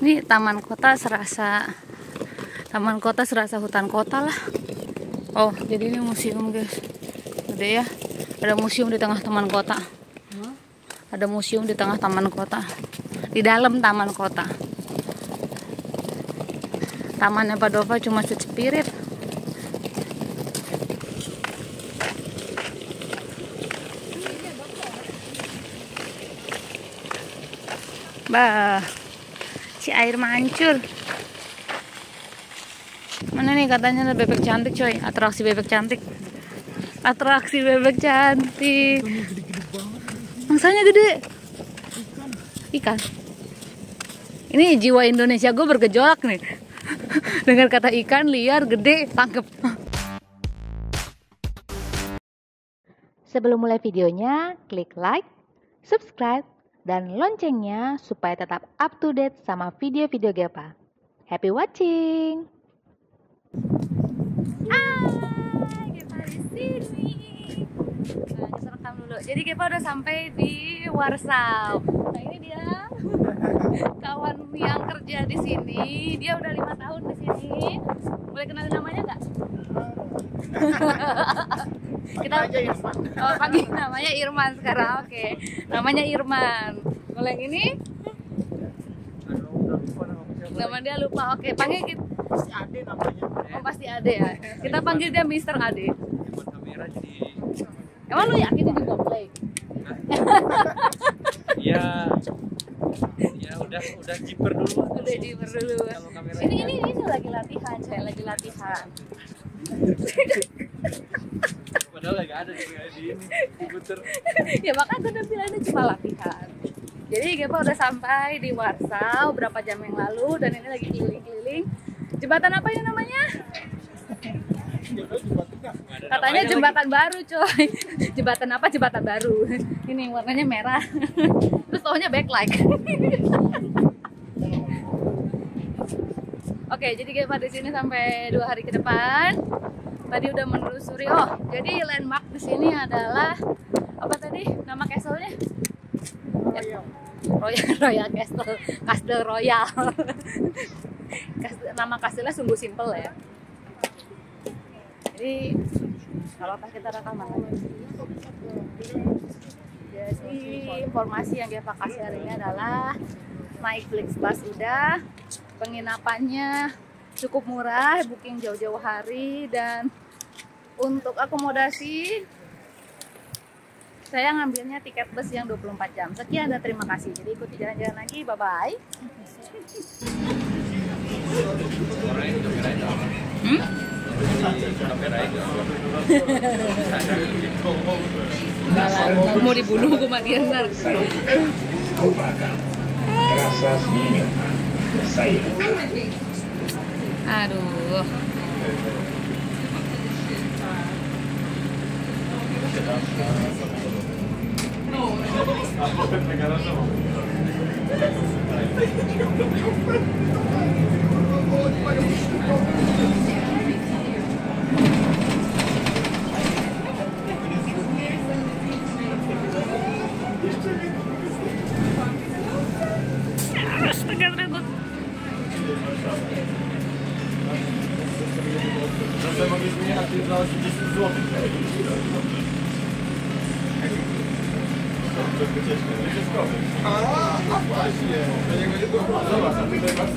Ini taman kota serasa hutan kota lah. Oh, jadi ini museum guys. Gede ya. Ada museum di tengah taman kota. Ada museum di tengah taman kota. Di dalam taman kota. Tamannya Pak Dova cuma secepirit. Bah, si air mancur. Mana nih katanya ada bebek cantik coy, atraksi bebek cantik. Atraksi bebek cantik. Mangsanya gede. Ikan. Ini jiwa Indonesia gue bergejolak nih. Dengan kata ikan liar gede tangkep. Sebelum mulai videonya, klik like, subscribe, dan loncengnya supaya tetap up to date sama video-video Gepa. Happy watching! Gepa di sini. Nah, kita rekam dulu. Jadi Gepa udah sampai di Warsaw. Nah ini dia kawan yang kerja di sini. Dia udah 5 tahun di sini. Boleh kenalin namanya nggak? Kita panggil namanya Irman sekarang. Oke. Namanya Irman. Kalau yang ini? Nama dia lupa. Oke, panggil kita. Pasti Ade namanya. Oh, pasti Ade ya. Kita panggil dia Mister Ade. Emang lu yakin ini juga play? Ya udah jiper dulu. Udah jiper dulu. Ini lagi latihan, saya lagi latihan. Padahal lagi ada di ini diputer. Ya makanya gue udah bilang ini cuma latihan. Jadi Gepa udah sampai di Warsaw berapa jam yang lalu dan ini lagi keliling-keliling. Jembatan apa ini namanya? Katanya jembatan baru coy. Jembatan apa? Jembatan baru. Ini warnanya merah. Terus taunya backlight. Oke, jadi Gepa di sini sampai 2 hari ke depan. Tadi udah menelusuri. Oh, jadi landmark di sini adalah apa tadi? Nama castle-nya? Royal Castle. Castle Royal. Nama kastilnya sungguh simpel ya. Jadi kalau pas kita rekaman lagi. Jadi informasi yang Gepa kasih hari ini adalah naik Flixbus udah, penginapannya cukup murah, booking jauh-jauh hari, dan untuk akomodasi saya ngambilnya tiket bus yang 24 jam. Sekian dan terima kasih. Jadi ikuti jalan-jalan lagi. Bye-bye. Mau dibunuh gue mah dia ntar. Aduh. Astaga, takut. Czasem mogę zmieniać za 30 zł. A właśnie, do niego nie było. Zobacz, a tutaj masz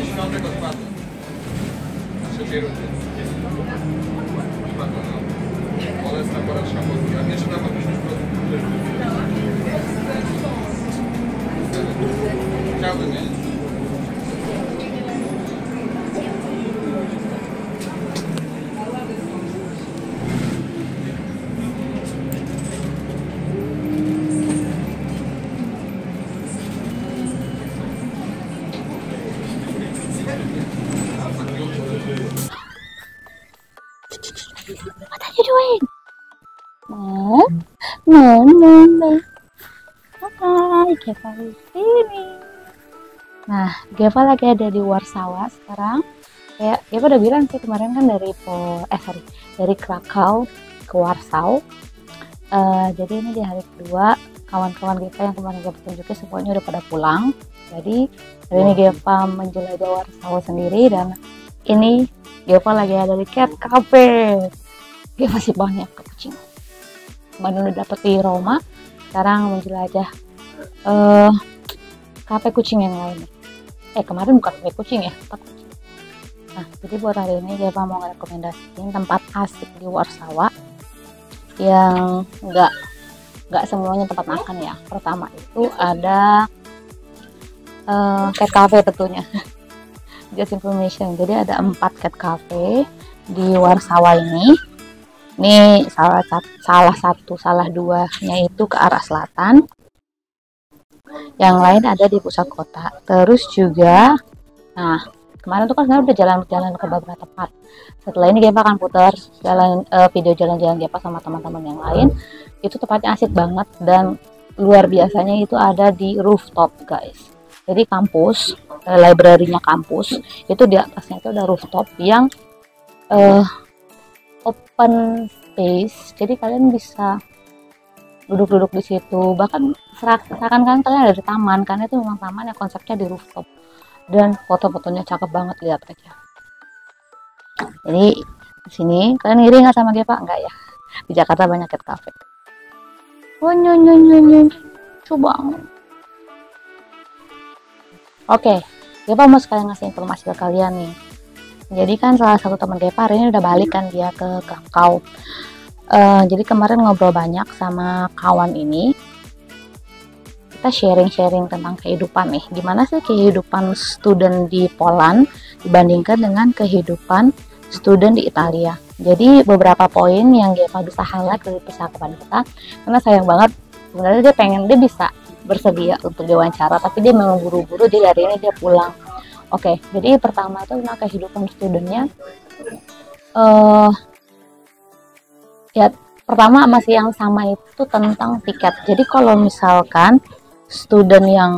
świątek odpadł. Trzeciej rundy. Bolesna porażka Polski. A jeszcze tam mogliśmy chciałbym mieć. What are you doing? No. Hai, Gepa di sini. Nah, Gepa lagi ada di Warsawa sekarang. Kayak Gepa udah bilang sih kemarin kan dari Krakow ke Warsaw. Jadi ini di hari kedua kawan-kawan kita yang kemarin Geva tunjukin semuanya udah pada pulang. Jadi hari ini Geva menjelajah Warsawa sendiri, dan ini Geva lagi ada di Cat Cafe. Geva sih banyak ke kucing. Kemarin udah dapet di Roma, sekarang menjelajah kafe kucing yang lain. Kemarin bukan kafe kucing ya, tempat kucing. Nah, jadi buat hari ini Geva mau ngerekomendasiin tempat asik di Warsawa yang nggak semuanya tempat makan ya. Pertama itu ada cat cafe tentunya. Just information. Jadi ada 4 cat cafe di Warsawa ini. Ini salah duanya itu ke arah selatan. Yang lain ada di pusat kota. Terus juga, nah kemarin tuh kan sebenarnya udah jalan-jalan ke beberapa tempat. Setelah ini Geva akan putar video jalan-jalan Geva sama teman-teman yang lain. Itu tempatnya asik banget, dan luar biasanya itu ada di rooftop guys. Jadi kampus, library-nya kampus itu di atasnya itu ada rooftop yang open space. Jadi kalian bisa duduk-duduk di situ, bahkan seakan kan kalian ada di taman, karena itu memang taman yang konsepnya di rooftop, dan foto-fotonya cakep banget, lihat aja. Jadi di sini kalian iri nggak sama Geva? Enggak ya, di Jakarta banyak cat cafe. Coba. Oke, Geva mau sekalian ngasih informasi ke kalian nih. Jadi kan salah satu teman Geva hari ini udah balik kan dia ke Krakow. Jadi kemarin ngobrol banyak sama kawan ini. Kita sharing-sharing tentang kehidupan nih. Gimana sih kehidupan student di Poland dibandingkan dengan kehidupan student di Italia. Jadi beberapa poin yang Geva bisa highlight dari percakapan kita. Karena sayang banget, sebenarnya dia bisa bersedia untuk diwawancara, tapi dia memang buru-buru, jadi hari ini dia pulang. Oke, jadi pertama itu tentang kehidupan studentnya. Ya, pertama masih yang sama itu tentang tiket. Jadi kalau misalkan student yang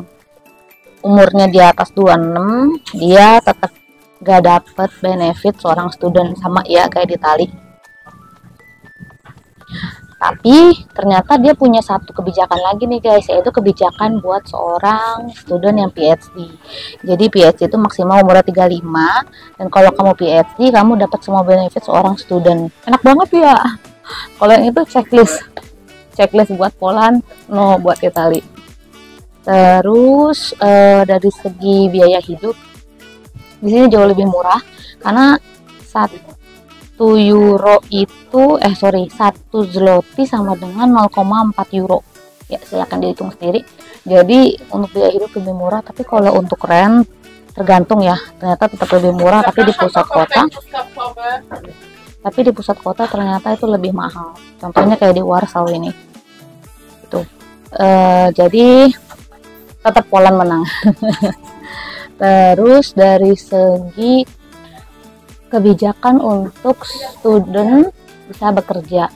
umurnya di atas 26, dia tetap gak dapet benefit seorang student sama ya kayak di Itali. Tapi ternyata dia punya satu kebijakan lagi nih guys, yaitu kebijakan buat seorang student yang PhD. Jadi PhD itu maksimal umurnya 35, dan kalau kamu PhD kamu dapat semua benefit seorang student. Enak banget ya. Kalau yang itu checklist buat Poland, no buat Italia. Terus dari segi biaya hidup di sini jauh lebih murah, karena 1 euro itu 1 zloty sama dengan 0,4 euro. Ya silahkan dihitung sendiri. Jadi untuk biaya hidup lebih murah, tapi kalau untuk rent tergantung ya, ternyata tetap lebih murah, tapi di pusat kota ternyata itu lebih mahal. Contohnya kayak di Warsaw ini itu jadi tetap Poland menang. Terus dari segi kebijakan untuk student bisa bekerja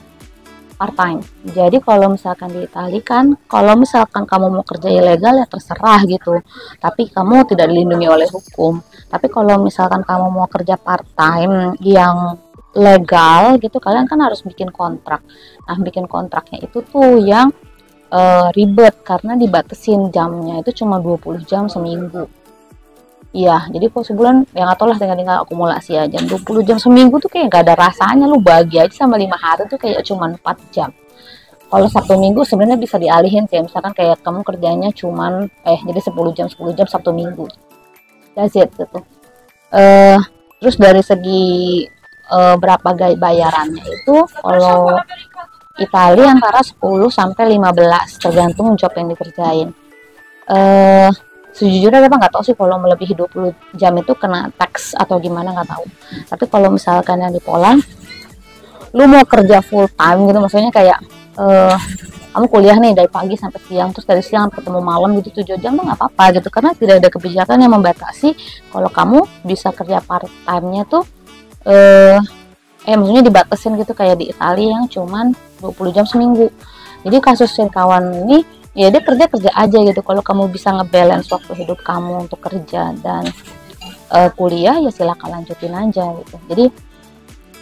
part time. Jadi kalau misalkan di Italia kan, kalau misalkan kamu mau kerja ilegal ya terserah gitu, tapi kamu tidak dilindungi oleh hukum. Tapi kalau misalkan kamu mau kerja part time yang legal gitu, kalian kan harus bikin kontrak. Nah, bikin kontraknya itu tuh yang ribet, karena dibatasin jamnya itu cuma 20 jam seminggu. Iya, jadi kalau sebulan ya nggak tau lah, tinggal akumulasi aja. 20 jam seminggu tuh kayak nggak ada rasanya, lu bagi aja sama 5 hari tuh kayak cuma 4 jam. Kalau Sabtu Minggu sebenarnya bisa dialihin sih, misalkan kayak kamu kerjanya cuman jadi 10 jam Sabtu Minggu. That's it gitu. Terus dari segi berapa bayarannya itu, kalau Italia antara 10 sampai 15 tergantung job yang dikerjain. Sejujurnya memang nggak tahu sih kalau melebihi 20 jam itu kena tax atau gimana, nggak tahu. Tapi kalau misalkan yang di Poland, lu mau kerja full time gitu, maksudnya kayak kamu kuliah nih dari pagi sampai siang, terus dari siang ketemu malam gitu 7 jam tuh nggak apa-apa gitu, karena tidak ada kebijakan yang membatasi kalau kamu bisa kerja part time-nya tuh maksudnya dibatasin gitu kayak di Italia yang cuman 20 jam seminggu. Jadi kasus yang kawan ini, ya dia kerja aja gitu. Kalau kamu bisa ngebalance waktu hidup kamu untuk kerja dan kuliah, ya silakan lanjutin aja gitu. Jadi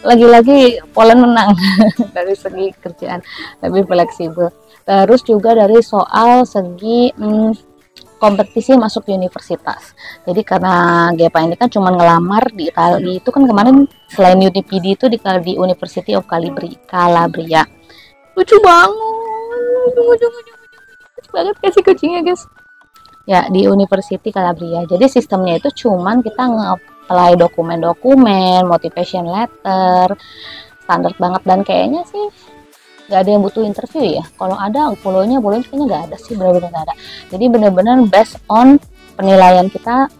lagi-lagi Poland menang dari segi kerjaan, lebih fleksibel. Terus juga dari soal segi kompetisi masuk universitas. Jadi karena GEPA ini kan cuma ngelamar di Italia itu kan kemarin, selain UniPD itu di University of Calabria. Lucu banget, lucu banget kasih kucingnya guys. Ya, di University Calabria. Jadi sistemnya itu cuman kita nge-apply dokumen-dokumen, motivation letter, standar banget, dan kayaknya sih nggak ada yang butuh interview ya. Kalau ada follow-nya kayaknya nggak ada sih, benar-benar nggak ada. Jadi benar-benar based on penilaian kita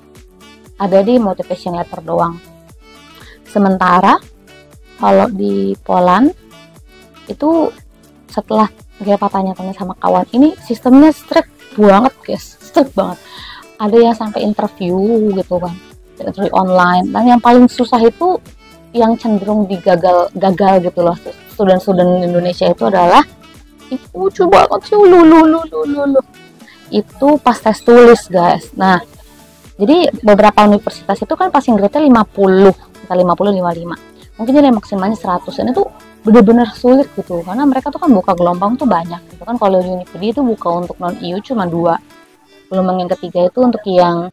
ada di motivation letter doang. Sementara kalau di Poland itu setelah GEPA tanya-tanya sama kawan, ini sistemnya strict banget guys, strict banget. Ada yang sampai interview gitu kan, interview online. Dan yang paling susah itu yang cenderung gagal gitu loh, student Indonesia itu adalah lucu banget sih, itu pas tes tulis guys. Nah, jadi beberapa universitas itu kan passing grade-nya 50, kita 55. Mungkin jadi maksimalnya 100. Dan itu bener-bener sulit gitu, karena mereka tuh kan buka gelombang tuh banyak gitu kan. Kalau UniPD itu buka untuk non EU cuma 2, gelombang yang ketiga itu untuk yang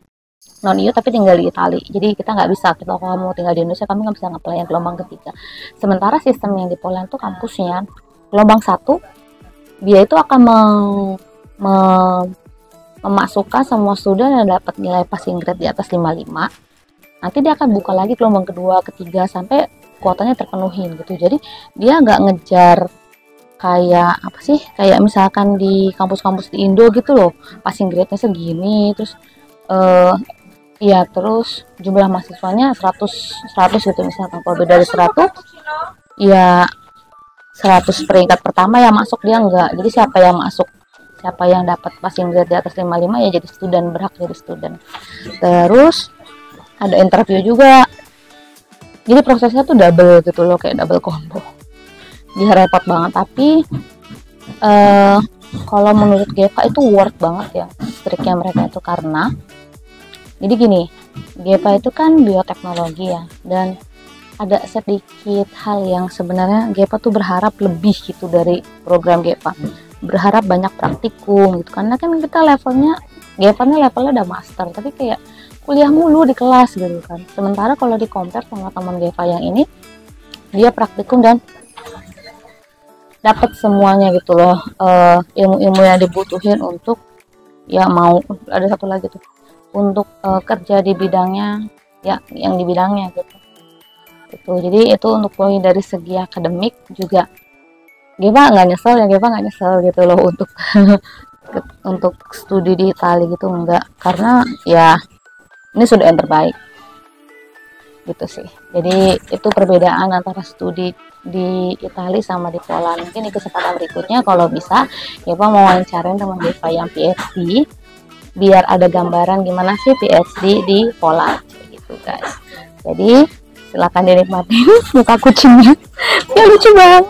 non EU tapi tinggal di Italia. Jadi kita nggak bisa, kita kalau mau tinggal di Indonesia kami nggak bisa nge-apply yang gelombang ketiga. Sementara sistem yang di Poland tuh kampusnya gelombang 1, dia itu akan memasukkan semua student yang dapat nilai passing grade di atas 55. Nanti dia akan buka lagi gelombang kedua, ketiga sampai kuotanya terpenuhin gitu. Jadi dia nggak ngejar kayak apa sih, kayak misalkan di kampus-kampus di Indo gitu loh, passing grade-nya segini, terus ya terus jumlah mahasiswanya 100 gitu misalkan. Kalau beda dari 100 ya 100 peringkat pertama yang masuk, dia enggak. Jadi siapa yang masuk, siapa yang dapat passing grade di atas 55 ya jadi student, berhak jadi student. Terus ada interview juga. Jadi prosesnya tuh double gitu loh, kayak double combo. Dia repot banget, tapi kalau menurut GEPA itu worth banget ya striknya mereka itu, karena jadi gini, GEPA itu kan bioteknologi ya, dan ada sedikit hal yang sebenarnya GEPA tuh berharap lebih gitu dari program GEPA. Berharap banyak praktikum gitu, karena kan kita levelnya, GEPA-nya levelnya udah master, tapi kayak kuliah mulu di kelas gitu kan. Sementara kalau di compare sama teman GEPA yang ini, dia praktikum dan dapat semuanya gitu loh, ilmu-ilmu yang dibutuhin untuk ya mau ada satu lagi tuh untuk kerja di bidangnya ya, yang di bidangnya gitu. Itu jadi itu untuk poin dari segi akademik juga GEPA nggak nyesel ya, GEPA nggak nyesel gitu loh untuk untuk studi di Italia gitu, enggak, karena ya ini sudah yang terbaik gitu sih. Jadi itu perbedaan antara studi di Italia sama di Poland. Mungkin di kesempatan berikutnya kalau bisa GEPA mau wawancarin teman GEPA yang PhD biar ada gambaran gimana sih PhD di Poland gitu guys. Jadi silakan dinikmati muka kucingnya ya lucu banget.